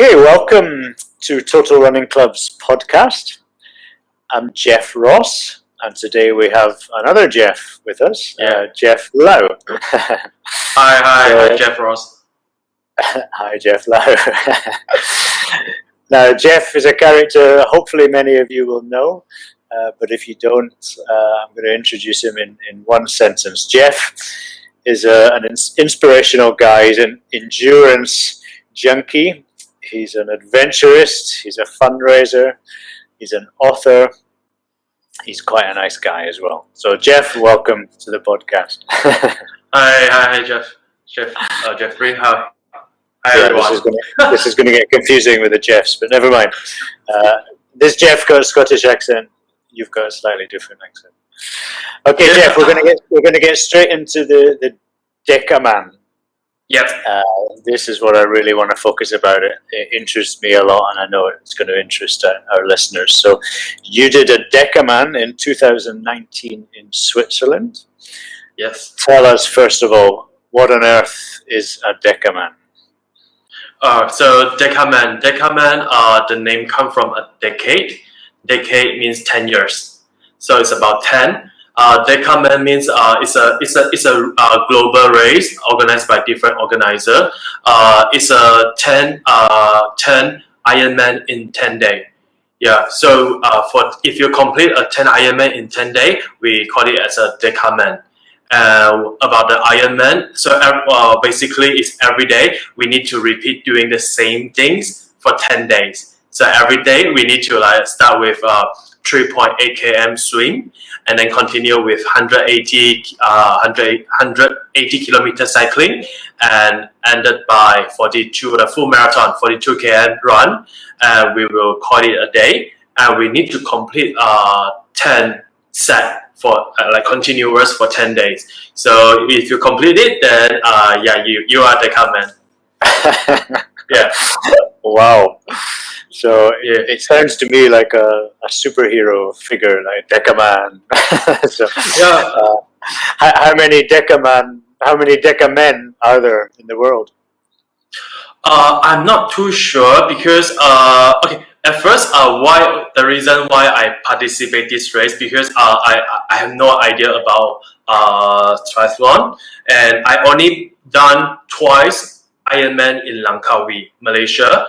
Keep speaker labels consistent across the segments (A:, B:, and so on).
A: Okay, welcome to Total Running Club's podcast. I'm Jeff Ross, and today we have another Jeff with us, Jeff Lau.
B: Hi, Jeff Ross.
A: Hi, Jeff Lau. Now, Jeff is a character hopefully many of you will know, but if you don't, I'm going to introduce him in one sentence. Jeff is an inspirational guy. He's an endurance junkie. He's an adventurist, he's a fundraiser, he's an author, he's quite a nice guy as well. So Jeff, welcome to the podcast.
B: Hi, Jeff. Jeffrey, hi everyone.
A: This is going to get confusing with the Jeffs, but never mind. This Jeff got a Scottish accent, you've got a slightly different accent. Okay, yeah. Jeff, we're going to get straight into the Deca Man.
B: Yep.
A: This is what I really want to focus about. It interests me a lot, and I know it's going to interest our listeners. So, you did a Decaman in 2019 in Switzerland.
B: Yes.
A: Tell us, first of all, what on earth is a Decaman?
B: So Decaman, the name comes from a decade. Decade means 10 years. So it's about 10. Decaman means it's a global race organized by different organizer. It's a 10 Ironman in 10 days. Yeah. So if you complete a 10 Ironman in 10 days, we call it as a Decaman. About the Ironman, so basically it's every day we need to repeat doing the same things for 10 days. So every day we need to start with 3.8 km swim, and then continue with 180 kilometer cycling, and ended by the full marathon, 42 km run. And we will call it a day, and we need to complete 10 set for continuous for 10 days. So if you complete it, then you are Decaman. Yeah.
A: Wow. So it sounds to me like a superhero figure, like Decaman. So, how many Decamen are there in the world?
B: I'm not too sure because at first the reason why I participate this race, because I have no idea about triathlon, and I only done twice Ironman in Langkawi, Malaysia.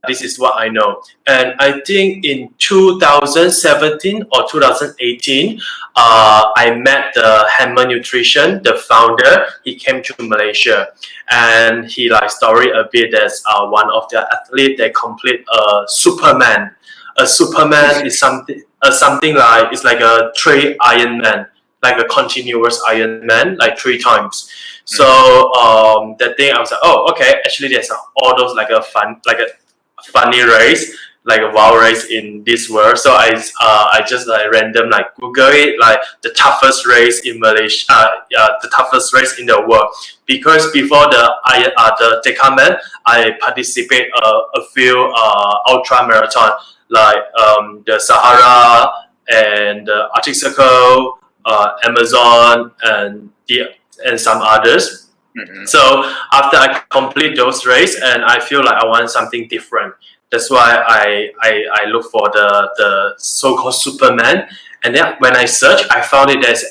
B: This is what I know. And I think in 2017 or 2018, I met the Hammer Nutrition, the founder. He came to Malaysia, and he story a bit as one of the athletes that complete a Superman. A Superman is something like, it's like a 3 Ironman, like a continuous Ironman, like 3 times. So that day I was like, oh, okay. Actually, there's all those a funny race, like a wild race in this world. So I just random Google it, the toughest race in Malaysia, the toughest race in the world. Because before the Decaman, I participate a few ultra marathon, the Sahara and the Arctic Circle, Amazon, and some others. Mm-hmm. So after I complete those races, and I feel like I want something different. That's why I look for the so-called Superman. And then when I search, I found there's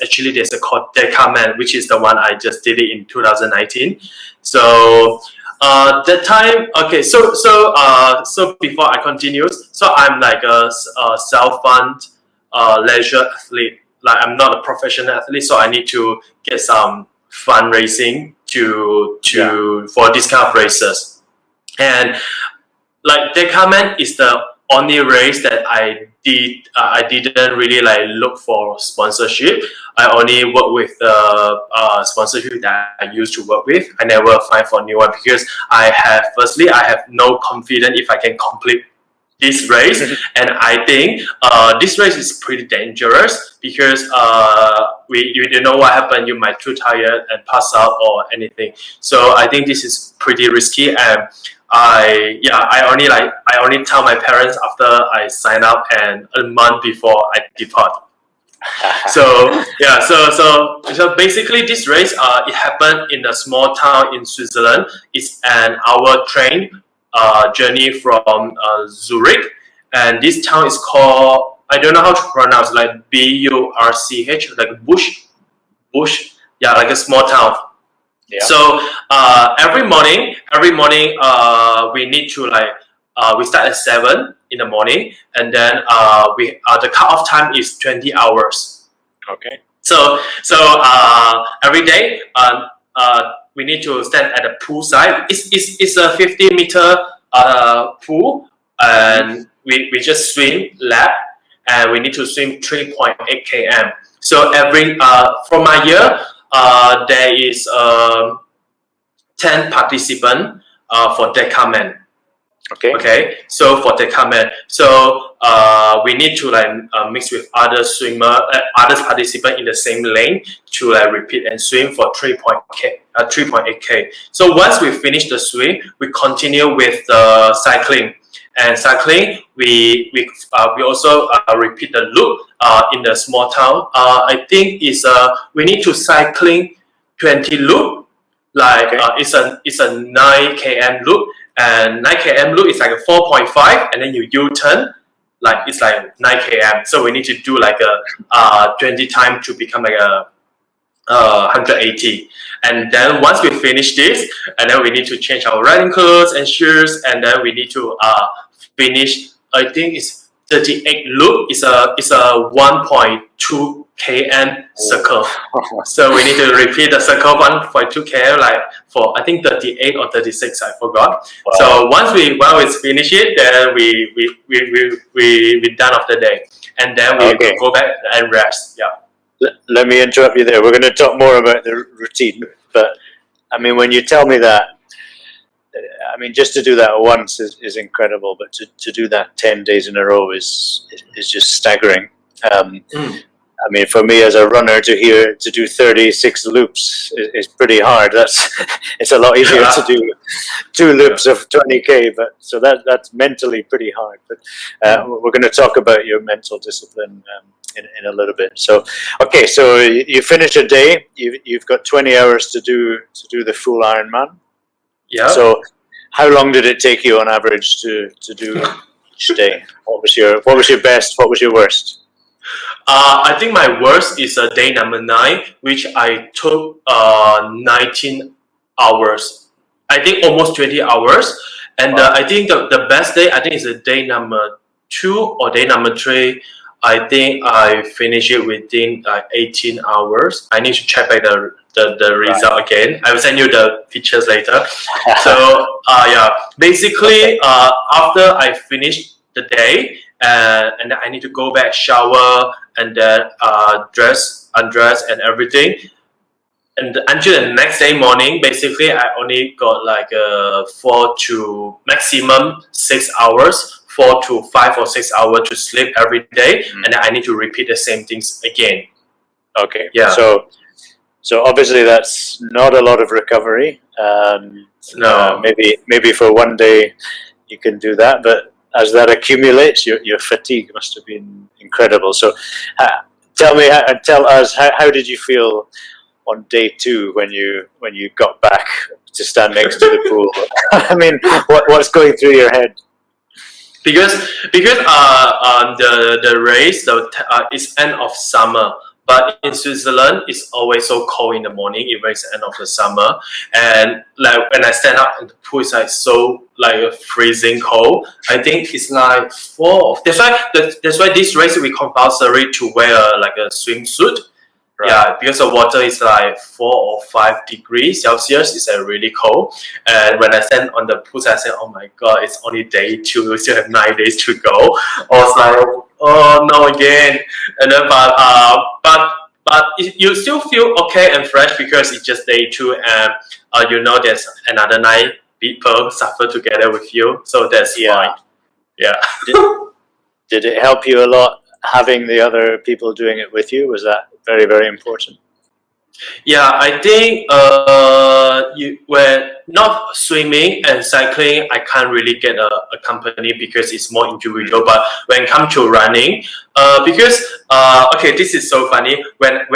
B: a called Deca Man, which is the one I just did it in 2019. So that time, okay. So before I continue, so I'm like a self-fund leisure athlete. I'm not a professional athlete, so I need to get some fundraising for this kind of races. And Decaman is the only race that I did. I didn't really look for sponsorship. I only work with the sponsorship that I used to work with. I never find for new one because I have no confidence if I can complete this race. And I think this race is pretty dangerous because you don't know what happened. You might too tired and pass out or anything. So I think this is pretty risky, and I only tell my parents after I sign up and a month before I depart. So basically this race it happened in a small town in Switzerland. It's an hour train journey from Zurich, and this town is called, I don't know how to pronounce, like Burch, like Bush, yeah, like a small town.
A: Yeah.
B: So every morning, we need to we start at 7 in the morning, and then the cut-off time is 20 hours.
A: Okay.
B: So every day we need to stand at the pool side. It's a 50-meter pool, and we just swim lap, and we need to swim 3.8 km. So every for my year, there is 10 participants for Deca Man. Okay. So for Deca Man, so we need to mix with other other participants in the same lane to repeat and swim for 3.8 k. So once we finish the swim, we continue with the cycling. And cycling, we also repeat the loop in the small town. I think we need to cycling 20 loop. It's a 9 km loop, and 9 km loop is like a 4.5, and then you U-turn, it's like 9 km. So we need to do like a 20 times to become like a 180. And then once we finish this, and then we need to change our riding clothes and shoes, and then we need to finish. I think it's 38 loop. It's a 1.2 km circle. So we need to repeat the circle 1.2 km for I think 38 or 36. I forgot. Wow. So once we finish it, then we done of the day, and then we go back and rest. Yeah.
A: Let me interrupt you there. We're going to talk more about the routine, but I mean, when you tell me that, I mean, just to do that once is incredible, but to do that 10 days in a row is just staggering. I mean, for me as a runner to do 36 loops is pretty hard. It's a lot easier to do 2 loops of 20k, but so that's mentally pretty hard. But we're going to talk about your mental discipline in a little bit. So okay, so you finish a day. You've got 20 hours to do the full Ironman.
B: Yeah.
A: So how long did it take you on average to do each day? What was your best? What was your worst?
B: I think my worst is day number 9, which I took 19 hours. I think almost 20 hours. And
A: wow.
B: I think the best day, I think is day number 2 or day number 3. I think I finished it within 18 hours. I need to check back the result again. I will send you the pictures later. So yeah, basically after I finish the day, and then I need to go back, shower, and then undress and everything. And until the next day morning, basically I only got like 4 to maximum 6 hours, 4 to 5 or 6 hours to sleep every day, and then I need to repeat the same things again.
A: Okay.
B: Yeah.
A: So obviously that's not a lot of recovery.
B: No.
A: Maybe for one day you can do that, but as that accumulates, your fatigue must have been incredible. So tell us how did you feel on day 2 when you got back to stand next to the pool? I mean, what's going through your head?
B: Because the race is end of summer, but in Switzerland it's always so cold in the morning, even it's the end of the summer, and like when I stand up in the pool, it's like so freezing cold. I think it's like 4. That's why this race we compulsory to wear a swimsuit. Right. Yeah, because the water is like 4 or 5 degrees Celsius. It's really cold. And when I stand on the pool, I said, "Oh my God, it's only day 2. We still have 9 days to go." I was like, "Oh no, again!" And then, but you still feel okay and fresh because it's just day 2, and there's another 9 people suffer together with you, so that's fine. Yeah.
A: Did it help you a lot having the other people doing it with you? Was that very, very important?
B: Yeah, I think when not swimming and cycling, I can't really get a company because it's more individual. But when it comes to running, because okay, this is so funny. When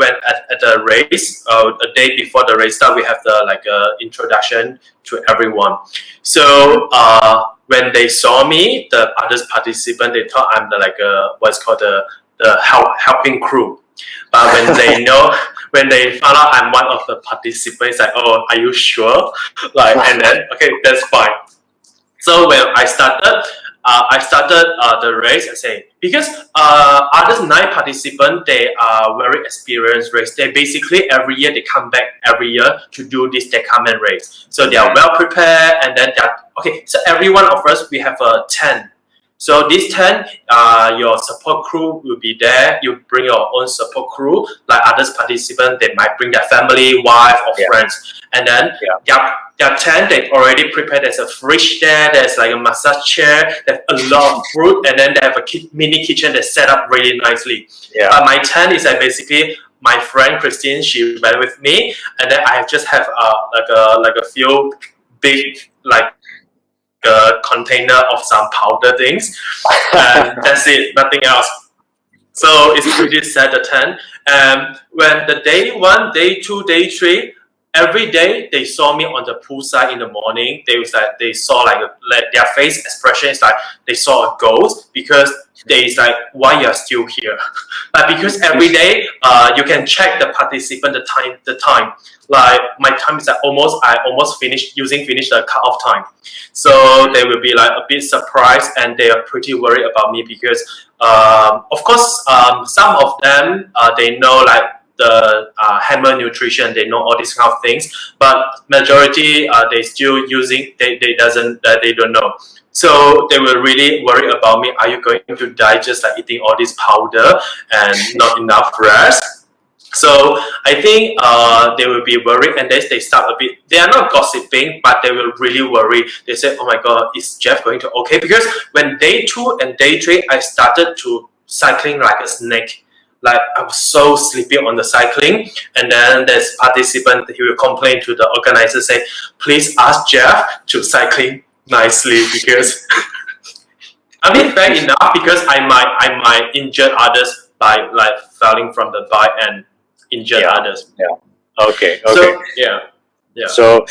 B: when at the race, a day before the race start, we have the like introduction to everyone. So when they saw me, the other participant, they thought I'm the like what's called the helping crew. But when they know, when they found out I'm one of the participants, like, oh, are you sure? Like, and then okay, that's fine. So when I started the race. I say because other 9 participants, they are very experienced race. They basically every year they come back every year to do this Decaman race. So they are well prepared, and then okay. So every one of us we have a 10. So this 10, your support crew will be there. You bring your own support crew. Like others participants, they might bring their family, wife, or friends. And then their 10, they already prepared. There's a fridge there. There's like a massage chair. There's a lot of fruit, and then they have a mini kitchen that's set up really nicely. But my 10 is like basically my friend Christine. She went with me, and then I just have like a few big like a container of some powder things, and that's it, nothing else. So it's pretty sad, the 10. When the day 1, day 2, day 3, every day they saw me on the poolside in the morning. They saw like their face expression is like they saw a ghost, because they is like, why you're still here? But because every day you can check the participant the time. Like my time is like I almost finished the cut-off time. So they will be like a bit surprised, and they are pretty worried about me, because of course some of them they know like the hammer nutrition, they know all these kind of things, but majority they still using, they don't know. So they were really worried about me. Are you going to die just like eating all this powder and not enough rest? So I think they will be worried, and then they start a bit. They are not gossiping, but they will really worry. They say, "Oh my God, is Jeff going to okay?" Because when day 2 and day 3, I started to cycling like a snake. Like I was so sleepy on the cycling, and then there's participant. He will complain to the organizer, say, "Please ask Jeff to cycling nicely," because I mean fair enough, because I might injure others by like falling from the bike and injure others.
A: Okay.
B: So
A: So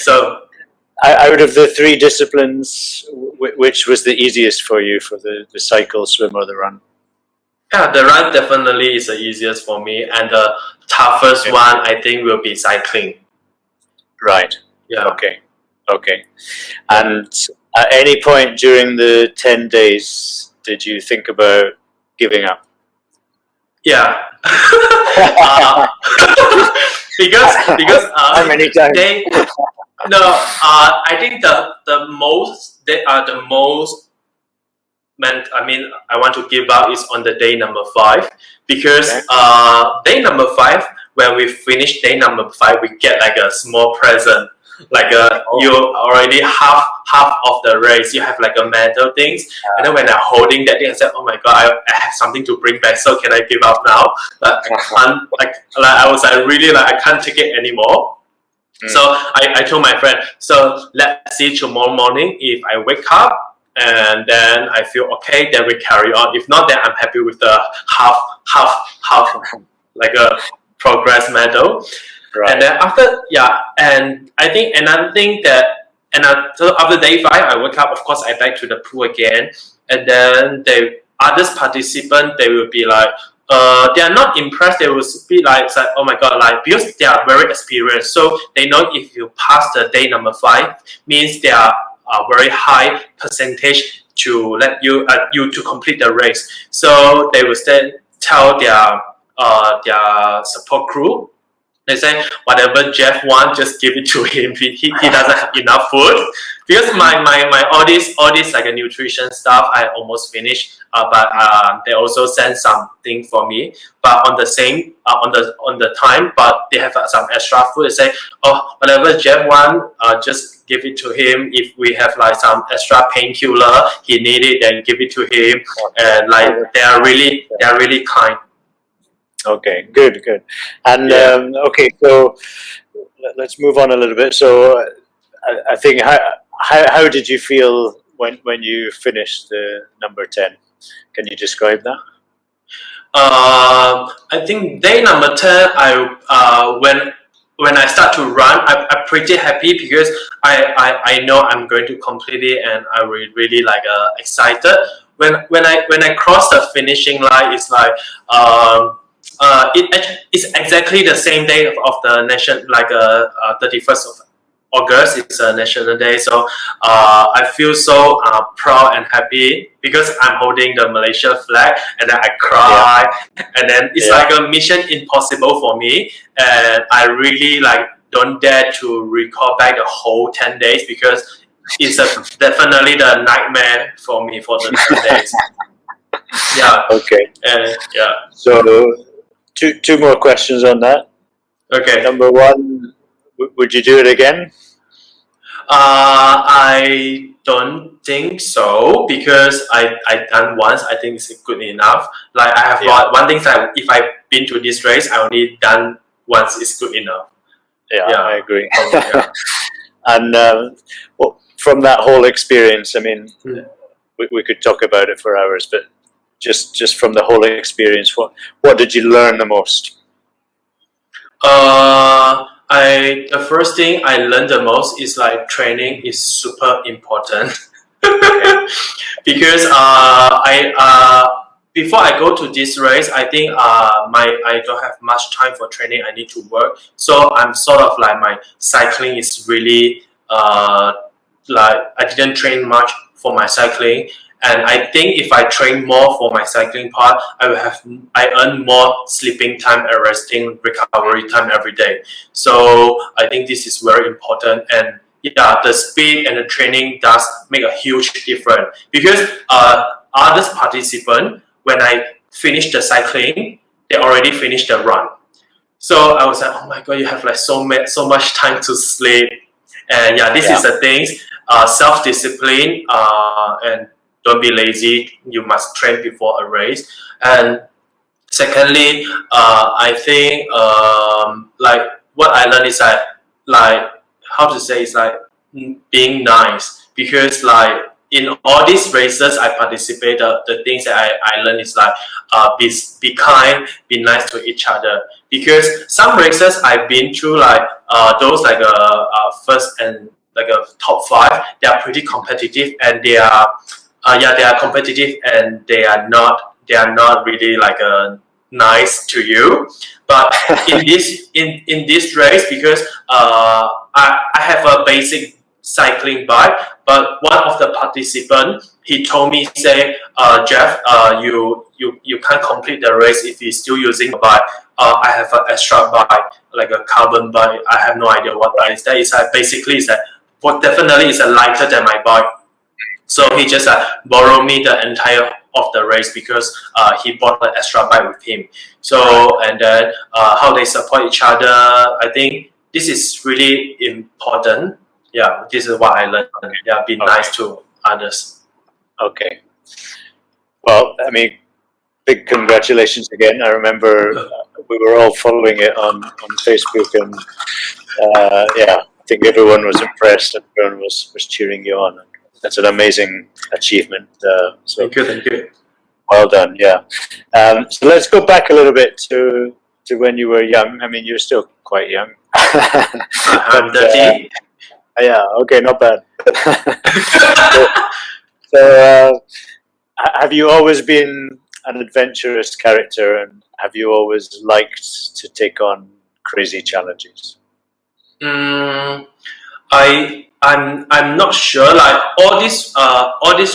A: out of the 3 disciplines, which was the easiest for you, for the cycle, swim, or the run?
B: yeah, the run definitely is the easiest for me, and the toughest one I think will be cycling.
A: Right.
B: Yeah.
A: Okay. And at any point during the 10 days, did you think about giving up?
B: Yeah. because
A: how many times?
B: I think the most I want to give up is on the day number 5, because day number 5, when we finish day number 5, we get like a small present, like you already half of the race, you have like a medal things, and then when I'm holding that thing, I said, oh my God, I have something to bring back, so can I give up now? But I was like really like I can't take it anymore. So I told my friend, so let's see tomorrow morning, if I wake up and then I feel okay, then we carry on. If not, then I'm happy with the half like a progress medal. Right. And then after, and I think another thing that, so after day 5, I wake up, of course, I back to the pool again, and then the others participant, they will be like, they are not impressed. They will be like, oh my God, like, because they are very experienced, so they know if you pass the day number 5, means they are a very high percentage to let you to complete the race. So they will then tell their support crew. They say, whatever Jeff wants, just give it to him. He doesn't have enough food. Because my all this like a nutrition stuff, I almost finished. But they also send something for me. But on the same on the time, but they have some extra food. They say, oh, whatever Jeff wants, just give it to him. If we have like some extra painkiller, he need it, then give it to him. And like they are really kind.
A: Okay, good. And okay, so let's move on a little bit. So I think how did you feel when you finished the number 10? Can you describe that?
B: I think day number 10, when I start to run, I'm pretty happy because I know I'm going to complete it, and I really like excited. When I cross the finishing line, it's like it's exactly the same day of the nation, like 31st of August. It's a national day, so I feel so proud and happy because I'm holding the Malaysia flag, and then I cry, and then it's like a mission impossible for me, and I really like don't dare to recall back the whole 10 days because it's definitely the nightmare for me for the 10 days. Yeah.
A: Okay.
B: Yeah.
A: So two more questions on that.
B: Okay.
A: Number one, would you do it again?
B: I don't think so because I done once. I think it's good enough. Like I have one thing that if I've been to this race, I only done once is good enough.
A: Yeah, I agree.
B: Yeah.
A: And well, from that whole experience, I mean, we could talk about it for hours, but just from the whole experience, what did you learn the most?
B: The first thing I learned the most is like training is super important because before I go to this race, I think I don't have much time for training. I need to work, so I'm sort of like my cycling is really like I didn't train much for my cycling. And I think if I train more for my cycling part, I earn more sleeping time and resting recovery time every day. So I think this is very important. And yeah, the speed and the training does make a huge difference because other participants, when I finish the cycling, they already finished the run. So I was like, oh my god, you have like so much time to sleep. And yeah, this is the things, self-discipline and don't be lazy. You must train before a race. And secondly, I think like what I learned is like how to say is like being nice because like in all these races I participate, the things that I learned is like be kind, be nice to each other. Because some races I've been through, like those like first and like a top 5, they are pretty competitive and they are they are competitive and they are not really like nice to you. But in this race, because I have a basic cycling bike, but one of the participants he told me say, Jeff, you can't complete the race if you're still using a bike. I have an extra bike, like a carbon bike. I have no idea what bike is that. It's like basically it's like, well, definitely it's lighter than my bike. So he just borrowed me the entire of the race because he bought an extra bike with him. So and then how they support each other, I think this is really important. Yeah, this is what I learned. Yeah, be nice to others.
A: Okay. Well, I mean, big congratulations again. I remember we were all following it on Facebook, and yeah, I think everyone was impressed. Everyone was cheering you on. That's an amazing achievement. So
B: Thank you.
A: Well done. Yeah. So let's go back a little bit to when you were young. I mean, you're still quite young.
B: I'm 30.
A: Yeah. Okay. Not bad. so have you always been an adventurous character, and have you always liked to take on crazy challenges?
B: I'm not sure. Like all these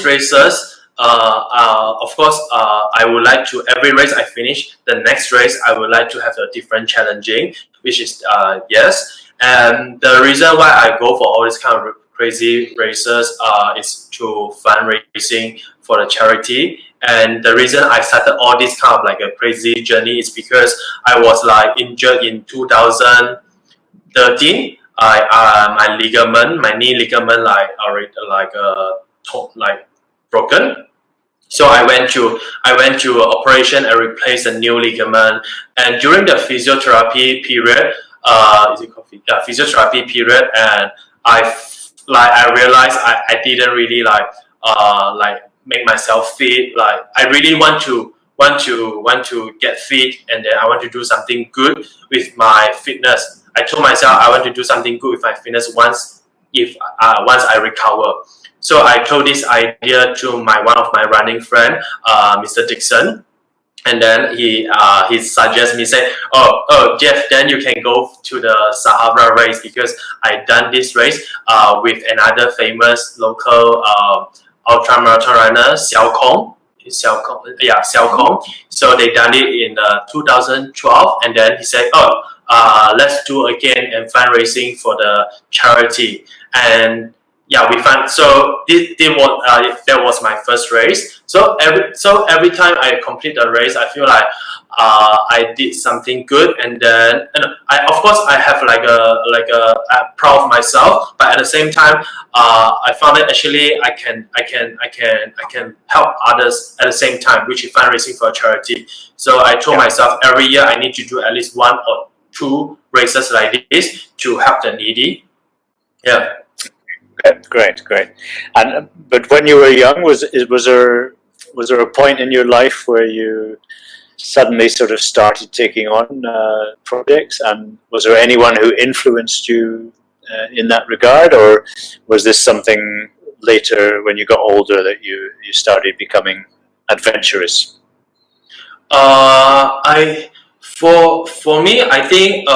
B: races, of course, I would like to every race I finish. The next race I would like to have a different challenging, which is yes. And the reason why I go for all these kind of crazy races is to fundraising for the charity. And the reason I started all this kind of like a crazy journey is because I was like injured in 2013. My ligament, my knee ligament, like already like broken. So I went to operation and replaced a new ligament. And during the physiotherapy period, is it called physiotherapy period? And I realized I didn't really like make myself fit. Like I really want to want to get fit, and then I want to do something good with my fitness. I told myself I want to do something good with my fitness once I recover. So I told this idea to one of my running friend, Mr. Dixon, and then he suggests me, say, oh Jeff, then you can go to the Sahara race, because I done this race with another famous local ultra marathon runner, Xiao Kong. Xiao Kong. So they done it in 2012, and then he said, let's do again and fundraising for the charity. And yeah, we found, so that was my first race. So every time I complete the race, I feel like I did something good, and then of course I have I'm proud of myself, but at the same time I found that actually I can help others at the same time, which is fundraising for a charity. So I told myself every year I need to do at least 1 or 2 races like this to help the needy. Yeah.
A: Great. And but when you were young, was there a point in your life where you suddenly sort of started taking on projects, and was there anyone who influenced you in that regard, or was this something later when you got older that you started becoming adventurous?
B: For me, I think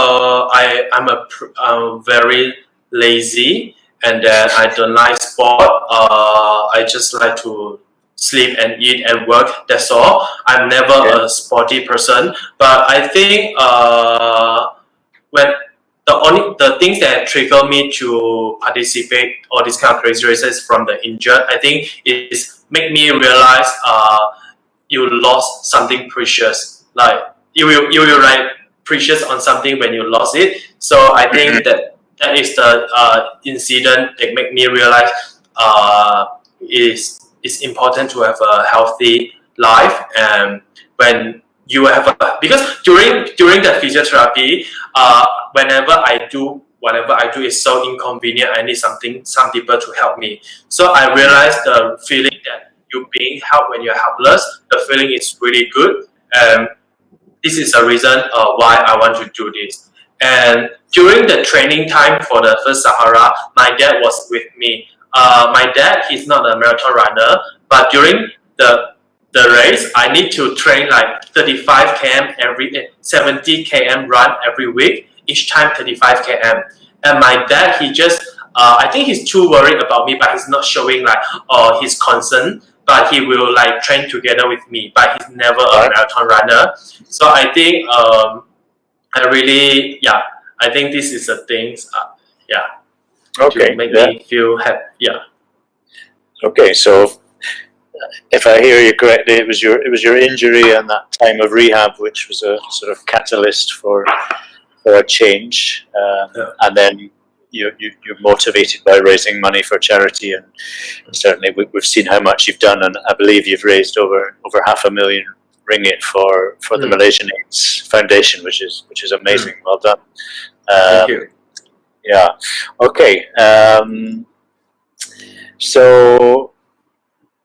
B: I'm very lazy, and then I don't like sport. I just like to sleep and eat and work. That's all. I'm never a sporty person. But I think when the things that trigger me to participate all these kind of crazy races from the injured, I think is make me realize you lost something precious. Like you will like precious on something when you lost it. So I think that is the incident that make me realize it's important to have a healthy life. And when you have because during the physiotherapy, whenever I do whatever I do is so inconvenient, I need some people to help me. So I realized the feeling that you being helped when you're helpless, the feeling is really good. This is the reason why I want to do this. And during the training time for the first Sahara, my dad was with me. My dad, he's not a marathon runner, but during the race, I need to train like 35 km 70 km run every week, each time 35 km. And my dad, he just, I think he's too worried about me, but he's not showing like his concern. But he will like train together with me, but he's never a marathon runner. So I think I think this is the things to make me feel happy.
A: Okay, so if I hear you correctly, it was your injury and that time of rehab which was a sort of catalyst for a change, and then you're motivated by raising money for charity, and certainly we've seen how much you've done, and I believe you've raised over $500,000 ringgit for the Malaysian AIDS Foundation, which is amazing. Well done.
B: Thank you.
A: Yeah. Okay. So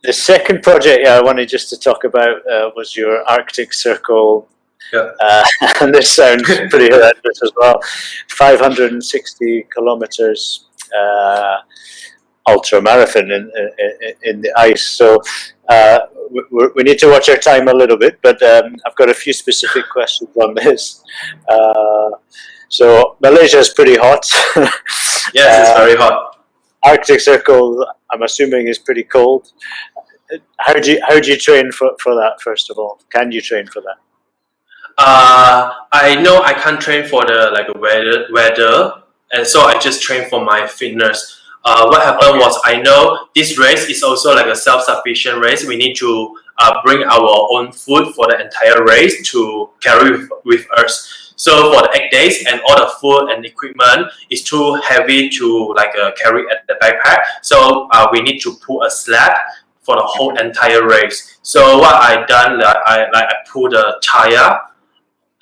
A: the second project I wanted just to talk about was your Arctic Circle. And this sounds pretty horrendous as well. 560 kilometers ultra marathon in the ice. So we need to watch our time a little bit, but I've got a few specific questions on this. So Malaysia is pretty hot.
B: Yes, it's very hot.
A: Arctic Circle, I'm assuming, is pretty cold. How do you train for that? First of all, can you train for that?
B: I know I can't train for the weather, and so I just train for my fitness. What happened was, I know this race is also like a self-sufficient race. We need to bring our own food for the entire race to carry with us. So for the 8 days, and all the food and equipment is too heavy to carry at the backpack. So we need to pull a sled for the whole entire race. So what I done, I pull the tire,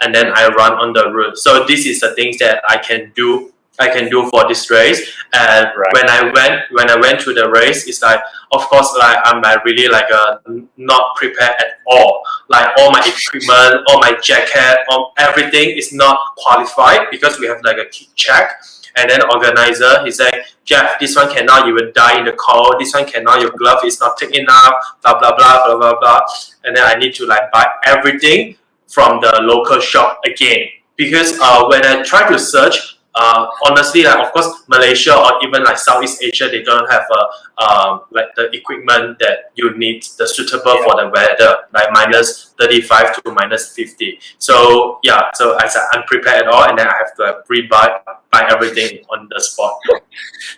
B: and then I run on the route. So this is the things that I can do for this race. And when I went to the race, it's like, of course, like I'm really not prepared at all. like all my equipment, all my jacket, all everything is not qualified because we have like a kick check. And then the organizer, he said, Jeff, this one cannot, you will die in the cold. This one cannot, your glove is not thick enough, blah, blah, blah, blah, blah, blah. And then I need to like buy everything from the local shop again. Because when I try to search, honestly, like, of course, Malaysia or even like Southeast Asia, they don't have like the equipment that you need, the suitable for the weather, like minus 35 to minus 50. So yeah, so I said I'm prepared at all, and then I have to buy everything on the spot.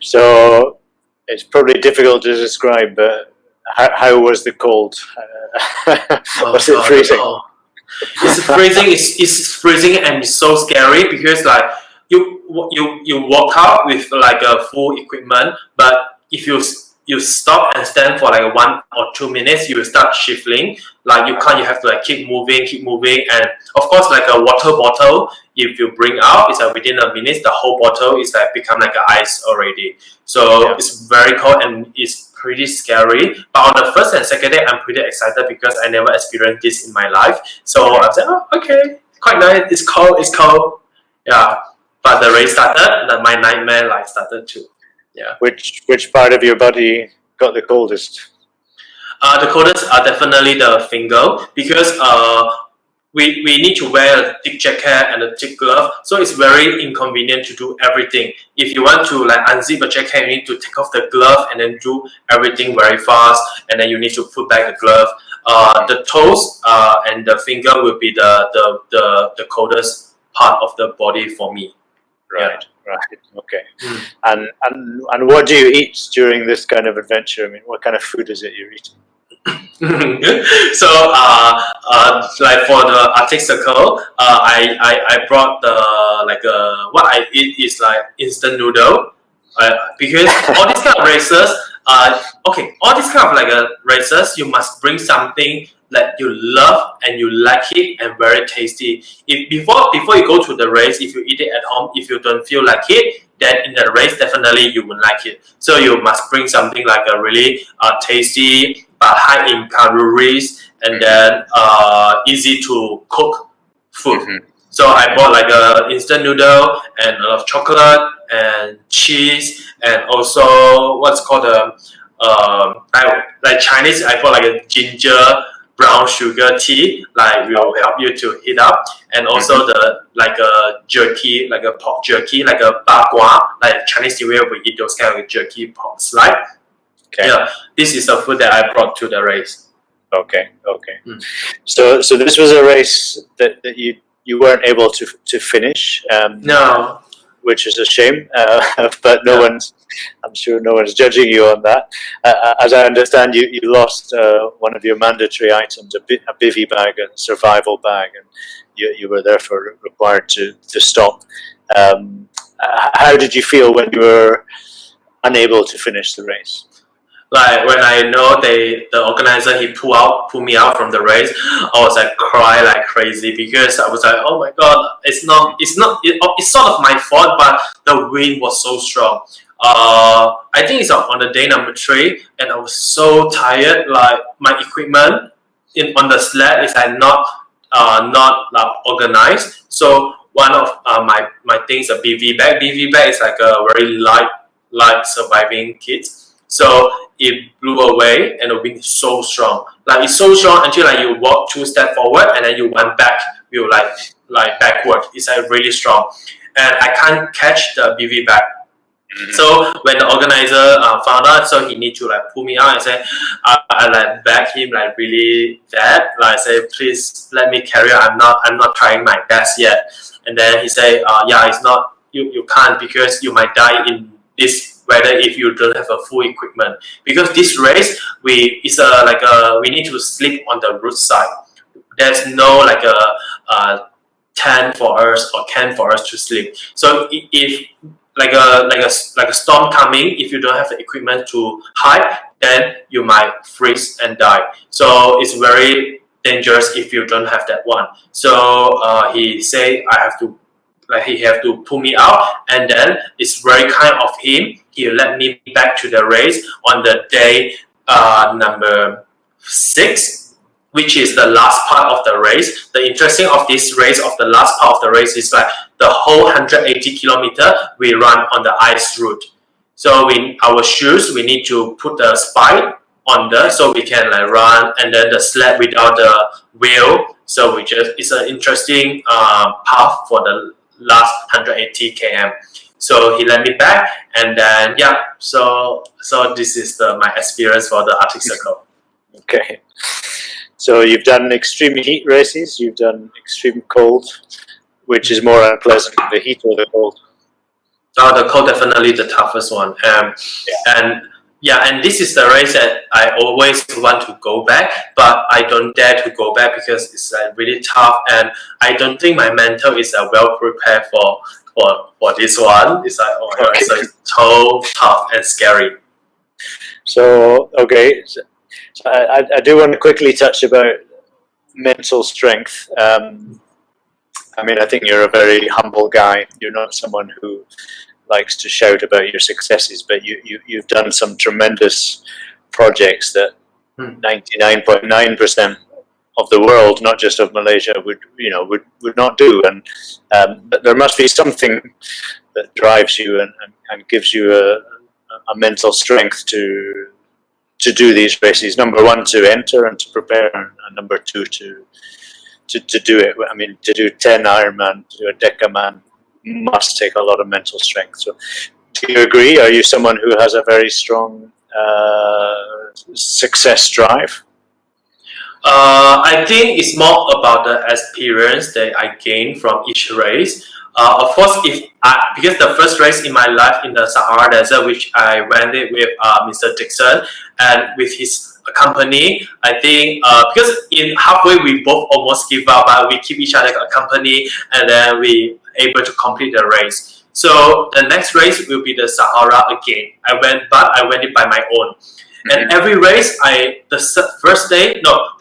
A: So it's probably difficult to describe, but how was the cold? Was it freezing?
B: It's freezing. It's freezing and it's so scary because like you walk out with like a full equipment, but if you stop and stand for like 1 or 2 minutes, you will start shivering. Like you can't. You have to like keep moving, and of course like a water bottle. If you bring out, it's like within a minute, the whole bottle is like become like ice already. So it's very cold and it's pretty scary. But on the first and second day, I'm pretty excited because I never experienced this in my life. So I said, oh, okay, quite nice. It's cold. Yeah. But the race started, my nightmare like started too. Yeah.
A: Which part of your body got the coldest?
B: The coldest are definitely the finger because we need to wear a thick jacket and a thick glove, so it's very inconvenient to do everything. If you want to like unzip a jacket, you need to take off the glove and then do everything very fast, and then you need to put back the glove. The toes and the finger will be the coldest part of the body for me.
A: Right. Okay. And what do you eat during this kind of adventure? I mean, what kind of food is it you're eating?
B: So like for the Arctic Circle, I brought the like what I eat is like instant noodle, because all these kind of races, all these kind of like races, you must bring something that you love and you like it and very tasty. If before you go to the race, if you eat it at home, if you don't feel like it, then in the race definitely you will like it. So you must bring something like a really tasty but high in calories and then easy to cook food. Mm-hmm. So I bought like a instant noodle and a lot of chocolate and cheese and also what's called like Chinese. I bought like a ginger brown sugar tea, like will help you to heat up, and also the like a jerky, like a pork jerky, like a bagua, like Chinese New Year we eat those kind of jerky pork slice. Okay. Yeah, this is the food that I brought to the race.
A: Okay. So this was a race that you weren't able to finish.
B: No.
A: Which is a shame, but I'm sure no one's judging you on that. As I understand, you lost one of your mandatory items, a bivy bag and survival bag, and you were therefore required to stop. How did you feel when you were unable to finish the race?
B: Like when I know the organizer, he pull me out from the race, I was like cry like crazy because I was like, oh my god, it's sort of my fault, but the wind was so strong. I think it's on the day number 3, and I was so tired. Like my equipment on the sled is like not organized. So one of my things, a BV bag. BV bag is like a very light surviving kit. So it blew away and the wind is so strong. Like it's so strong until like you walk 2 steps forward and then you went back, you like backward. It's like really strong. And I can't catch the BV bag. Mm-hmm. So when the organizer found out, so he need to like pull me out and say, I like beg him like really bad. Like say, please let me carry on. I'm not trying my best yet. And then he say, yeah, it's not you can't because you might die in this weather if you don't have a full equipment. Because this race we need to sleep on the roadside. There's no like a tent for us or camp for us to sleep. So if like a storm coming, if you don't have the equipment to hide, then you might freeze and die. So it's very dangerous if you don't have that one. So he say he have to pull me out, and then it's very kind of him. He let me back to the race on the day number 6. which is the last part of the race. The interesting of this race, of the last part of the race, is like the whole 180 kilometer we run on the ice route. So our shoes, we need to put the spike on so we can like run, and then the sled without the wheel. So it's an interesting path for the last 180 km. So he let me back, and then so this is my experience for the Arctic Circle.
A: Okay. So you've done extreme heat races, you've done extreme cold. Which is more unpleasant, the heat or the cold?
B: The cold, definitely the toughest one. And this is the race that I always want to go back, but I don't dare to go back because it's like really tough, and I don't think my mental is well prepared for this one. It's like, oh my god, it's so tough and scary.
A: So okay, so I do want to quickly touch about mental strength. I mean, I think you're a very humble guy. You're not someone who likes to shout about your successes, but you've done some tremendous projects that 99.9% of the world, not just of Malaysia, would not do. And but there must be something that drives you and gives you a mental strength to do these races. Number one, to enter and to prepare, and number two, to do it. I mean, to do 10 Ironman, to do a Deca Man, must take a lot of mental strength. So, do you agree? Are you someone who has a very strong success drive?
B: I think it's more about the experience that I gain from each race. Of course, because the first race in my life in the Sahara Desert, which I went it with Mr. Dixon and with his company, I think because in halfway we both almost give up, but we keep each other company, and then we able to complete the race. So the next race will be the Sahara again. I went it by my own. And every race, the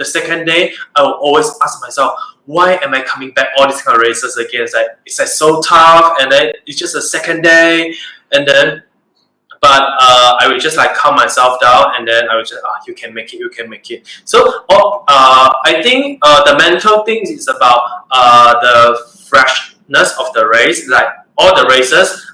B: second day, I will always ask myself, why am I coming back all these kind of races again? It's like so tough, and then it's just a second day, and then, but I would just like calm myself down, and then I would just, you can make it. So I think the mental thing is about the freshness of the race. Like all the races,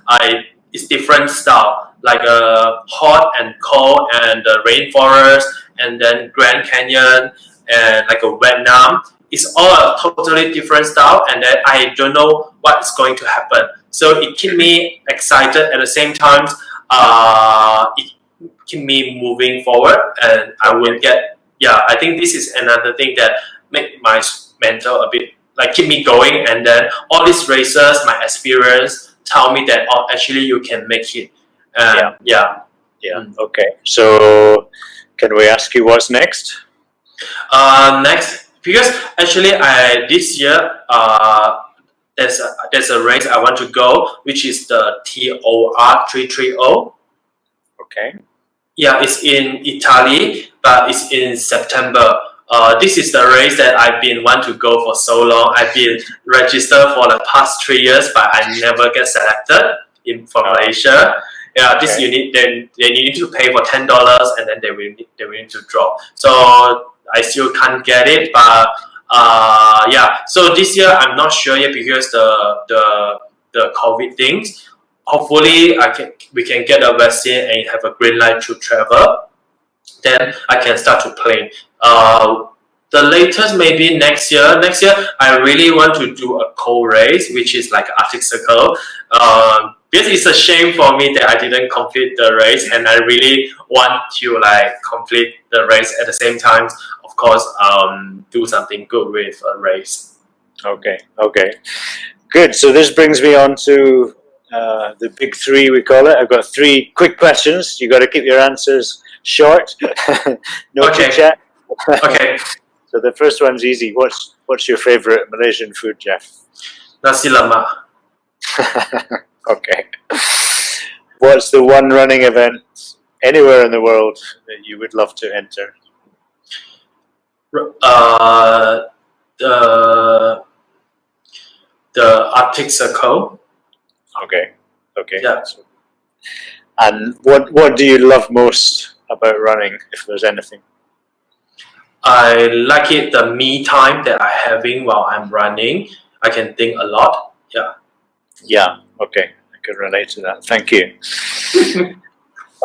B: it's different style. Like hot and cold, and the rainforest, and then Grand Canyon, and like a Vietnam. It's all a totally different style, and then I don't know what's going to happen. So it keeps me excited at the same time. It keeps me moving forward, and I will get. Yeah, I think this is another thing that make my mental a bit like keep me going, and then all these races, my experience tell me that actually you can make it. Yeah.
A: Okay. So, can we ask you what's next?
B: Next, because actually, this year there's a race I want to go, which is the TOR 330.
A: Okay.
B: Yeah, it's in Italy, but it's in September. This is the race that I've been want to go for so long. I've been registered for the past 3 years, but I never get selected for Malaysia. Yeah, this you need. Then you need to pay for $10, and then they will need to drop. So I still can't get it, but So this year I'm not sure yet because the COVID things. Hopefully we can get a vaccine and have a green light to travel. Then I can start to play. The latest maybe next year. Next year I really want to do a cold race, which is like Arctic Circle. Because it's a shame for me that I didn't complete the race, and I really want to like complete the race at the same time. Of course, do something good with a race.
A: Okay, good. So this brings me on to the big three, we call it. I've got 3 quick questions. You got to keep your answers short. No chit chat.
B: Okay.
A: So the first one's easy. What's your favorite Malaysian food, Jeff?
B: Nasi lemak.
A: Okay. What's the one running event anywhere in the world that you would love to enter?
B: The Arctic Circle.
A: Okay.
B: Yeah.
A: And what do you love most about running, if there's anything?
B: I like it the me time that I'm having while I'm running. I can think a lot. Yeah.
A: Yeah. Okay. I can relate to that. Thank you.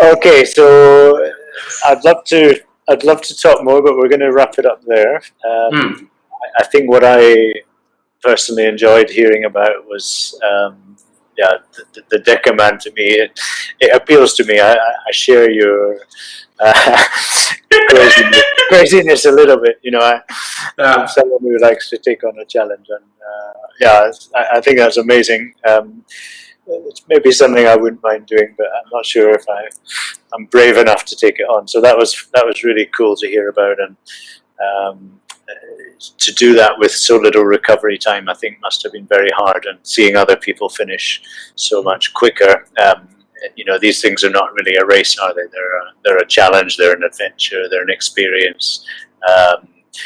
A: Okay. So I'd love to talk more, but we're going to wrap it up there. I think what I personally enjoyed hearing about was the Deca Man. To me, it appeals to me. I share your craziness a little bit. You know, I'm someone who likes to take on a challenge, and I think that's amazing. It's maybe something I wouldn't mind doing, but I'm not sure if I'm brave enough to take it on. So that was really cool to hear about, and to do that with so little recovery time, I think must have been very hard. And seeing other people finish so much quicker, you know, these things are not really a race, are they? They're a challenge. They're an adventure. They're an experience.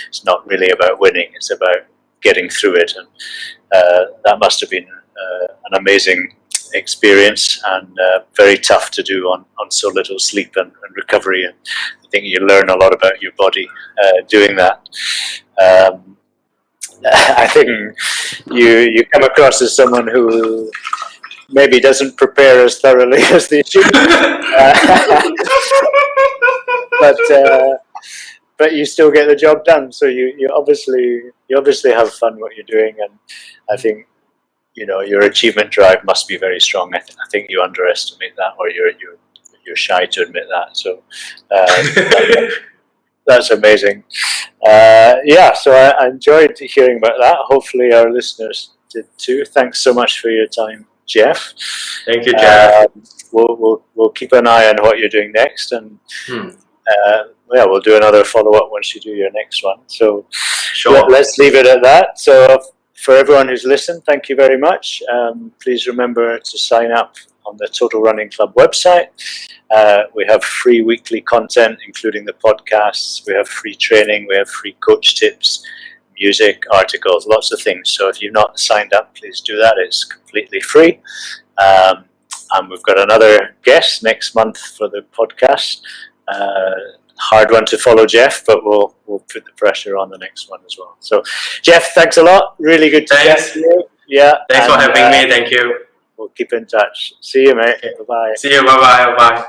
A: It's not really about winning. It's about getting through it, and that must have been an amazing experience, and very tough to do on so little sleep and recovery. And I think you learn a lot about your body doing that. I think you come across as someone who maybe doesn't prepare as thoroughly as they should, but you still get the job done. So you obviously have fun what you're doing, and I think, you know, your achievement drive must be very strong. I think you underestimate that, or you're shy to admit that. So that's amazing. So I enjoyed hearing about that. Hopefully our listeners did too. Thanks so much for your time, Jeff.
B: Thank you, Jeff.
A: We'll keep an eye on what you're doing next, and we'll do another follow-up once you do your next one. So
B: sure.
A: Let's leave it at that. So for everyone who's listened, thank you very much. Please remember to sign up on the Total Running Club website. We have free weekly content, including the podcasts. We have free training. We have free coach tips, music, articles, lots of things. So if you've not signed up, please do that. It's completely free. And we've got another guest next month for the podcast. Hard one to follow, Jeff, but we'll put the pressure on the next one as well. So, Jeff, thanks a lot. Really good to chat to you. Yeah.
B: Thanks for having me. Thank you.
A: We'll keep in touch. See you, mate. Bye-bye.
B: See you. Bye-bye. Bye.